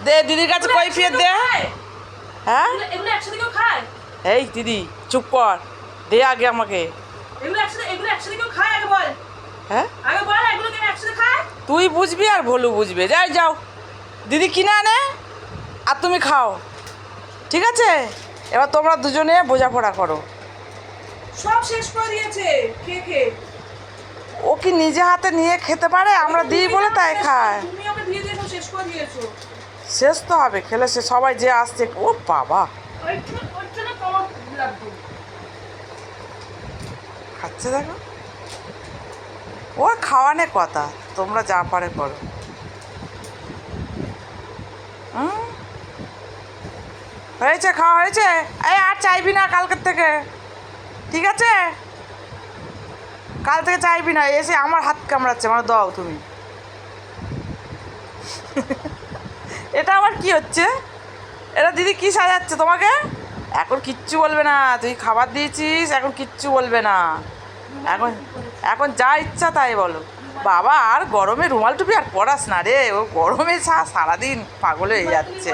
দে দিদির কাছে কৈফিয়ত দে। হ্যাঁ এগুলো একসাথে কেউ খায়? এই দিদি চুপ কর, দে আগে আমাকে। এগুলো একসাথে কেউ খায় আগে বল। হ্যাঁ আগে বল এগুলো কেন একসাথে খায়? তুই বুঝবি আর ভোলু বুঝবে, যাই যাও দিদি কিনে আনে আর তুমি খাও, ঠিক আছে? এবার তোমরা দুজনে বোঝাপড়া করো। সব শেষ করে দিয়েছে খেয়ে খেয়ে। ও কি নিজে হাতে নিয়ে খেতে পারে? আমরা দিই বলে তাই খায়। তুমি ওকে দিয়ে দিয়ে সব শেষ করে দিয়েছো। শেষ তো হবে, খেলে সে সবাই যে আসছে। ও বাবা ওর জন্য তোমার লাগবে। খাচ্ছে দেখো, ওর খাওয়ানে কথা, তোমরা যা পারে করো। হয়েছে, খাওয়া হয়েছে। এই আর চাইবি না কালকের থেকে, ঠিক আছে? কাল থেকে চাইবি না। এসে আমার হাত কামড়াচ্ছে, মানে দাও তুমি। এটা আবার কি হচ্ছে? এটা দিদি কি সাজাচ্ছে তোমাকে? এখন কিচ্ছু বলবে না, তুই খাবার দিয়েছিস, এখন কিচ্ছু বলবে না। এখন এখন যা ইচ্ছা তাই বলো। বাবা আর গরমে রুমাল টুপি আর পরাস না রে, ও গরমে সারাদিন পাগল হয়ে যাচ্ছে।